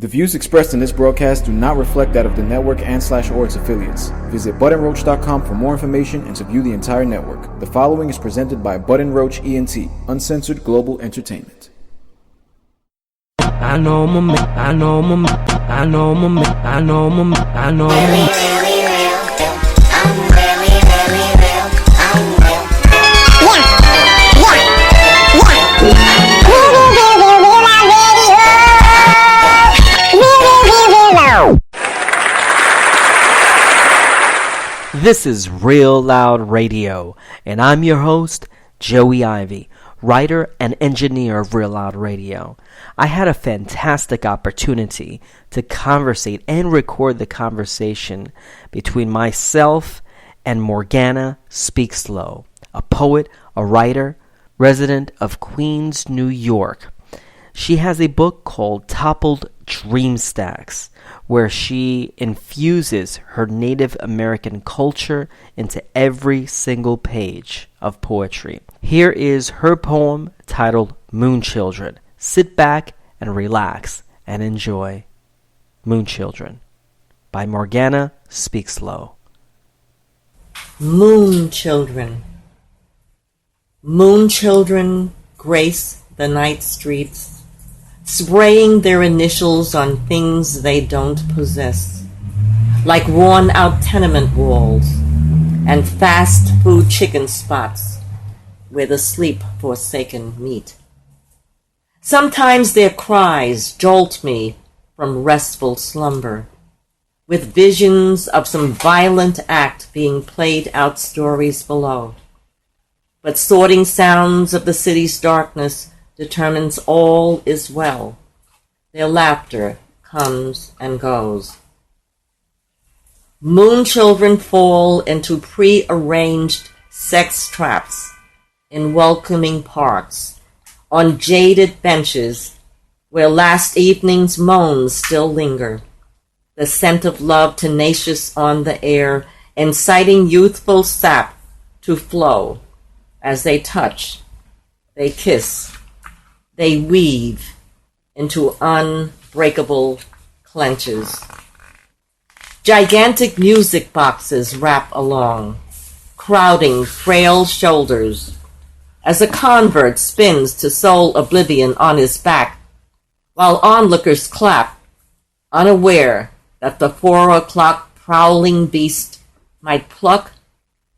The views expressed in this broadcast do not reflect that of the network and/or its affiliates. Visit buttonroach.com for more information and to view the entire network. The following is presented by Button Roach ENT, Uncensored Global Entertainment. I know my man, I know my man, I know my man, I know my man, I know my man. Very real, I'm very, very real, I'm real. This is Real Loud Radio, and I'm your host, Joey Ivy, writer and engineer of Real Loud Radio. I had a fantastic opportunity to conversate and record the conversation between myself and Morgana Speakslow, a poet, a writer, resident of Queens, New York. She has a book called Toppled Dream Stacks, where she infuses her Native American culture into every single page of poetry. Here is her poem titled Moon Children. Sit back and relax and enjoy. Moon Children by Morgana Speakslow. Moon children. Moon children grace the night streets, spraying their initials on things they don't possess, like worn-out tenement walls and fast food chicken spots where the sleep-forsaken meet. Sometimes their cries jolt me from restful slumber, with visions of some violent act being played out stories below. But sorting sounds of the city's darkness determines all is well. Their laughter comes and goes. Moon children fall into pre-arranged sex traps in welcoming parks, on jaded benches where last evening's moans still linger, the scent of love tenacious on the air, inciting youthful sap to flow as they touch, they kiss, they weave into unbreakable clenches. Gigantic music boxes wrap along, crowding frail shoulders, as a convert spins to soul oblivion on his back, while onlookers clap, unaware that the 4 o'clock prowling beast might pluck,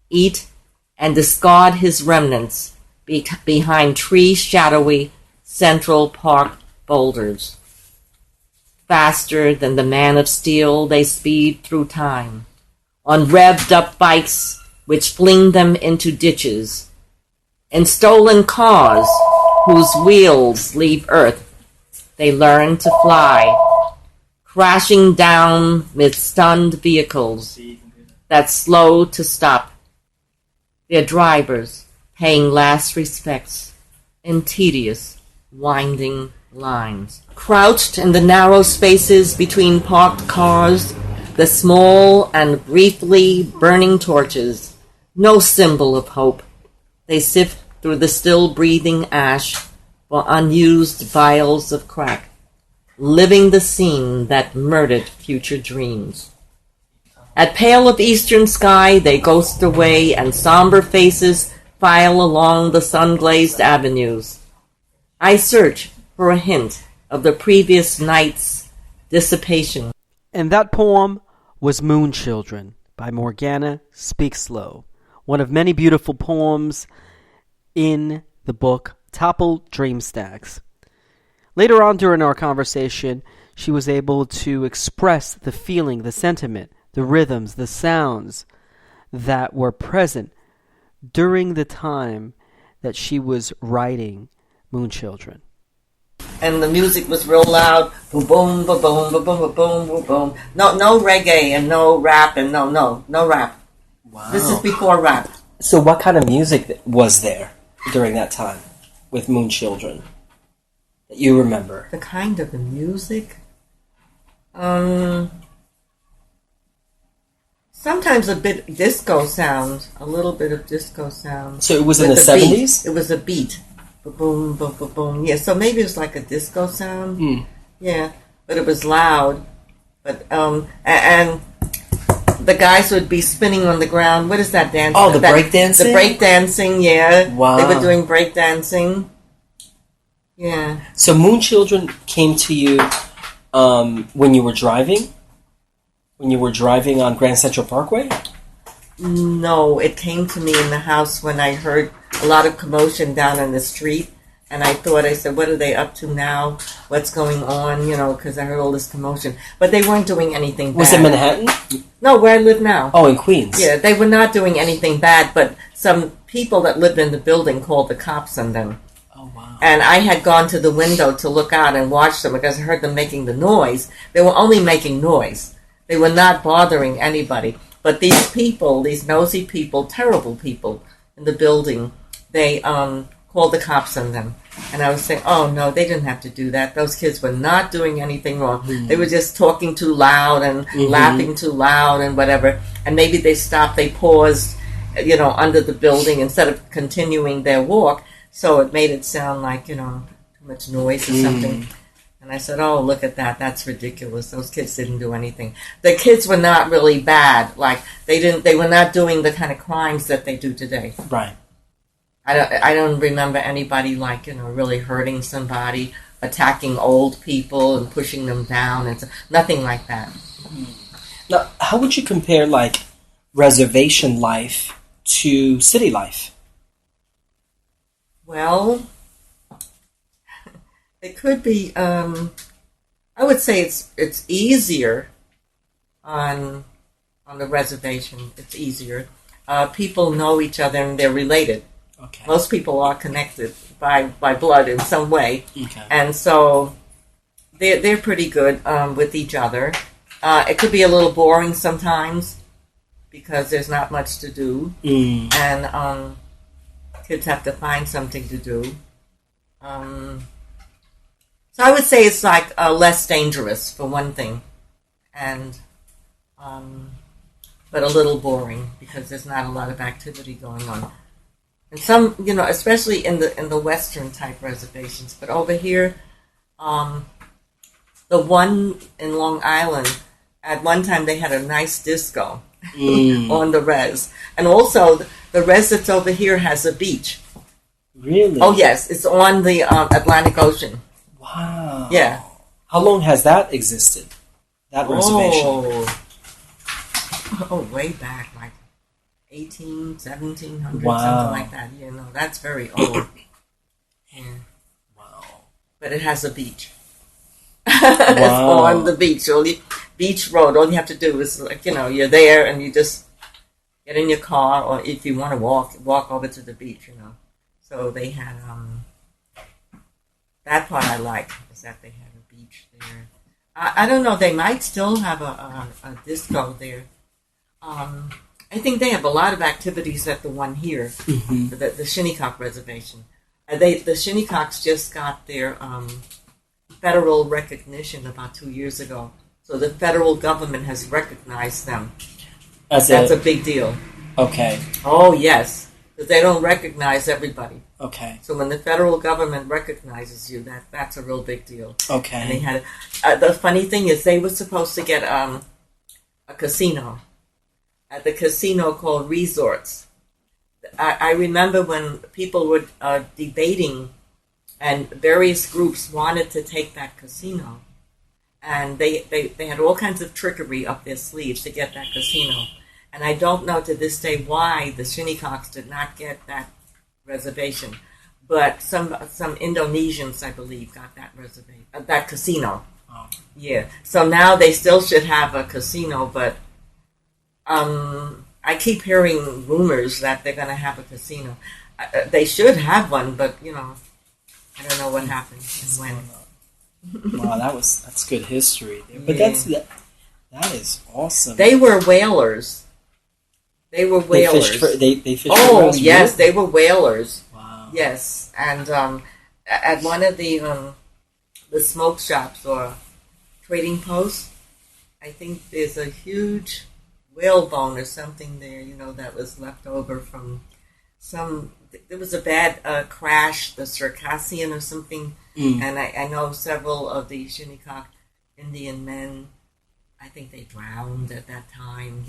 eat, and discard his remnants behind tree-shadowy Central Park boulders. Faster than the man of steel, they speed through time, on revved-up bikes which fling them into ditches, in stolen cars whose wheels leave earth, they learn to fly, crashing down with stunned vehicles that slow to stop, their drivers paying last respects in tedious, winding lines. Crouched in the narrow spaces between parked cars, the small and briefly burning torches, no symbol of hope, they sift through the still breathing ash for unused vials of crack, living the scene that murdered future dreams. At pale of eastern sky they ghost away, and somber faces file along the sun-glazed avenues. I search for a hint of the previous night's dissipation. And that poem was Moon Children by Morgana Speakslow, one of many beautiful poems in the book Toppled Dream Stacks. Later on during our conversation, she was able to express the feeling, the sentiment, the rhythms, the sounds that were present during the time that she was writing Moon Children. And the music was real loud, boom, boom, boom, boom, boom, boom, boom, boom, boom. No reggae and no rap and no rap. Wow. This is before rap. So what kind of music was there during that time with Moon Children that you remember? The kind of the music? Sometimes a bit disco sound, a little bit of disco sound. So it was in the 70s? It was a beat. Boom, boom, boom, boom. Yeah, so maybe it was like a disco sound. Mm. Yeah. but it was loud. But and the guys would be spinning on the ground. What is that dance? Oh, the break dancing? The break dancing, yeah. Wow. They were doing break dancing. Yeah. So Moon Children came to you when you were driving? When you were driving on Grand Central Parkway? No, it came to me in the house when I heard a lot of commotion down on the street. And I said, what are they up to now? What's going on? Because I heard all this commotion. But they weren't doing anything bad. Was it Manhattan? No, where I live now. Oh, in Queens. Yeah, they were not doing anything bad, but some people that lived in the building called the cops on them. Oh, wow. And I had gone to the window to look out and watch them because I heard them making the noise. They were only making noise. They were not bothering anybody. But these people, these nosy people, terrible people in the building, they called the cops on them. And I was saying, oh, no, they didn't have to do that. Those kids were not doing anything wrong. They were just talking too loud and laughing too loud and whatever. And maybe they stopped, they paused, under the building instead of continuing their walk. So it made it sound like, too much noise or something. And I said, oh, look at that. That's ridiculous. Those kids didn't do anything. The kids were not really bad. Like, they were not doing the kind of crimes that they do today. Right. I don't remember anybody really hurting somebody, attacking old people and pushing them down, and nothing like that. Now, how would you compare reservation life to city life? Well, it could be. I would say it's easier on the reservation. It's easier. People know each other and they're related. Okay. Most people are connected by blood in some way, Okay. and so they're pretty good with each other. It could be a little boring sometimes because there's not much to do, and kids have to find something to do. So I would say it's less dangerous for one thing, and but a little boring because there's not a lot of activity going on. And some, especially in the Western type reservations. But over here, the one in Long Island, at one time they had a nice disco on the res. And also, the res that's over here has a beach. Really? Oh, yes. It's on the Atlantic Ocean. Wow. Yeah. How long has that existed? That reservation? Oh, way back, 1700, wow. something like that. That's very old. Yeah. Wow. But it has a beach. It's on the beach. Beach road. All you have to do is, you're there and you just get in your car, or if you want to walk over to the beach, So they had, that part I like, is that they had a beach there. I don't know, they might still have a disco there. I think they have a lot of activities at the one here, the Shinnecock Reservation. The Shinnecocks just got their federal recognition about 2 years ago. So the federal government has recognized them. That's a big deal. Okay. Oh, yes. Because they don't recognize everybody. Okay. So when the federal government recognizes you, that's a real big deal. Okay. And they had the funny thing is they were supposed to get a casino at the casino called Resorts. I remember when people were debating, and various groups wanted to take that casino, and they had all kinds of trickery up their sleeves to get that casino. And I don't know to this day why the Shinnecocks did not get that reservation, but some Indonesians, I believe, got that that casino. Oh. Yeah. So now they still should have a casino, but I keep hearing rumors that they're going to have a casino. They should have one, but I don't know what happened and when. Wow, that's good history there. But that is awesome. They were whalers. They were whalers. They fished for Oh, us, yes, really? they were whalers. Wow. Yes, and at one of the smoke shops or trading posts, I think there's a huge whalebone or something there, that was left over from there was a bad crash, the Circassian or something, and I know several of the Shinnecock, Indian men. I think they drowned at that time.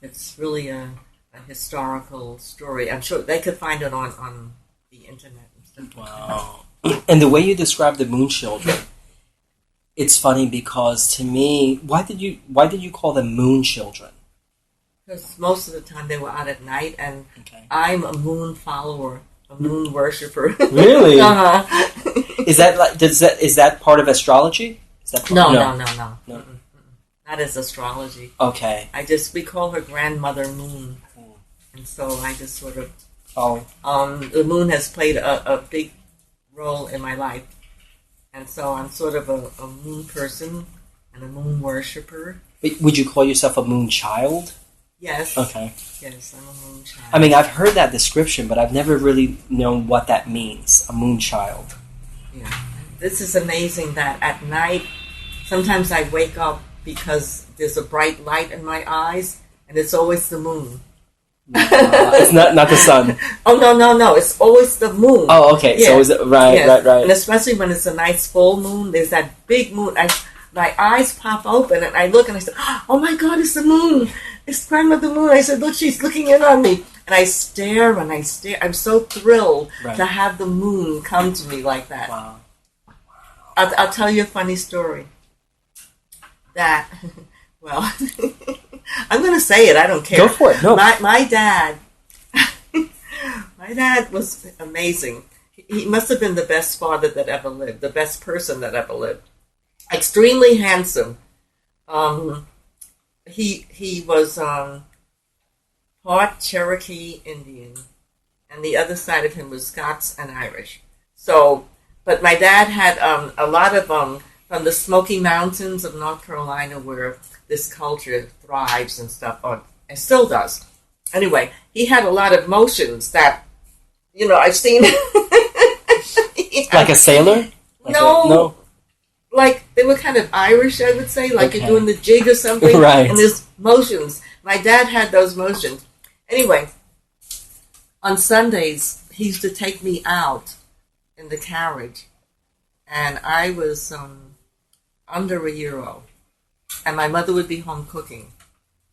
It's really a historical story. I'm sure they could find it on the internet and stuff. Wow. And the way you describe the moon children, it's funny because to me, why did you call them moon children? Because most of the time they were out at night, and Okay. I'm a moon follower, a moon worshiper. Really? Uh-huh. Is that part of astrology? Is that part? No. No. Mm-mm. Not as astrology. Okay. We call her Grandmother Moon, and so I just sort of. Oh. The moon has played a big role in my life, and so I'm sort of a moon person and a moon worshiper. Would you call yourself a moon child? Yes. Okay. Yes, I'm a moon child. I mean, I've heard that description, but I've never really known what that means. A moon child. Yeah. This is amazing that at night, sometimes I wake up because there's a bright light in my eyes, and it's always the moon. It's not the sun. Oh, no. It's always the moon. Oh, okay. Yeah. So is it right? Yes. Right. And especially when it's a nice full moon, there's that big moon. My eyes pop open, and I look, and I say, "Oh my God, it's the moon! It's Grandmother Moon!" I said, "Look, she's looking in on me." And I stare, and I stare. I'm so thrilled to have the moon come to me like that. Wow. I'll tell you a funny story. That, well, I'm going to say it. I don't care. Go for it. No. My dad, my dad was amazing. He must have been the best father that ever lived, the best person that ever lived. Extremely handsome. He was part Cherokee Indian, and the other side of him was Scots and Irish. So, but my dad had a lot of from the Smoky Mountains of North Carolina, where this culture thrives and stuff, and still does. Anyway, he had a lot of motions that, I've seen. Like a sailor? No. Like, they were kind of Irish, I would say, like Okay. you're doing the jig or something. Right. And there's motions. My dad had those motions. Anyway, on Sundays, he used to take me out in the carriage. And I was under a year old. And my mother would be home cooking.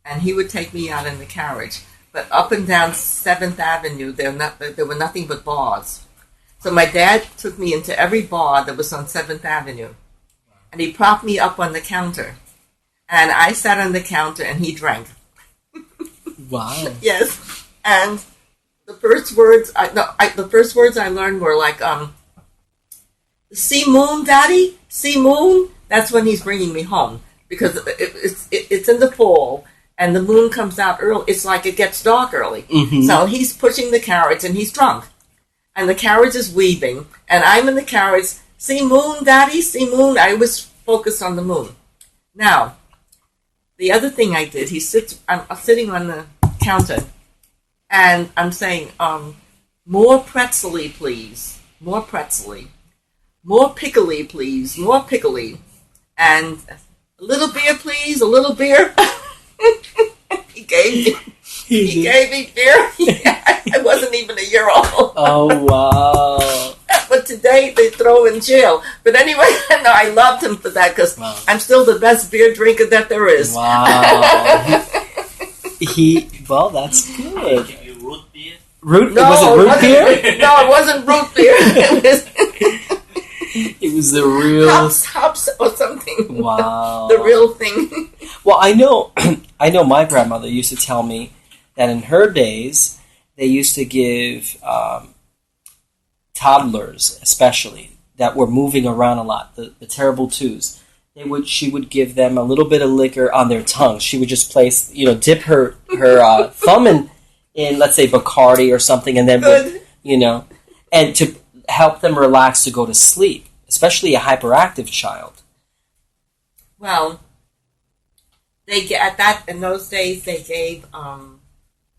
And he would take me out in the carriage. But up and down 7th Avenue, there were nothing but bars. So my dad took me into every bar that was on 7th Avenue. And he propped me up on the counter. And I sat on the counter and he drank. Wow. Yes. And the first words I learned were like, "See moon, Daddy? See moon?" That's when he's bringing me home. Because it's in the fall and the moon comes out early. It's like it gets dark early. Mm-hmm. So he's pushing the carriage and he's drunk. And the carriage is weaving. And I'm in the carriage. "See moon, Daddy? See moon?" I was focused on the moon. Now, the other thing I did, I'm sitting on the counter, and I'm saying, "More pretzely, please. More pretzely. More pickly, please. More pickly. And a little beer, please. A little beer." He gave me beer. I wasn't even a year old. Oh, wow. But today they throw in jail. But anyway, no, I loved him for that because I'm still the best beer drinker that there is. Wow. Well, that's good. Root beer? Was it root beer? No, it wasn't root beer. It was the real... Hops or something. Wow. The real thing. Well, I know my grandmother used to tell me that in her days, they used to give toddlers, especially, that were moving around a lot, the terrible twos. She would give them a little bit of liquor on their tongue. She would just dip her thumb in, let's say, Bacardi or something, and then and to help them relax to go to sleep, especially a hyperactive child. Well, in those days they gave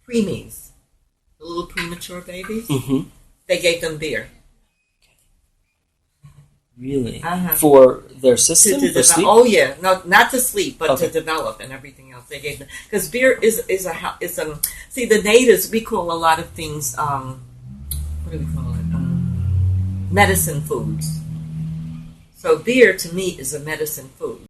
preemies, the little premature babies. Mm-hmm. They gave them beer. Really? Uh-huh. For their system? To For sleep? Oh yeah, no, not to sleep, but Okay. to develop and everything else. They gave them because beer is see, the natives, we call a lot of things what do we call it? Medicine foods. So beer to me is a medicine food.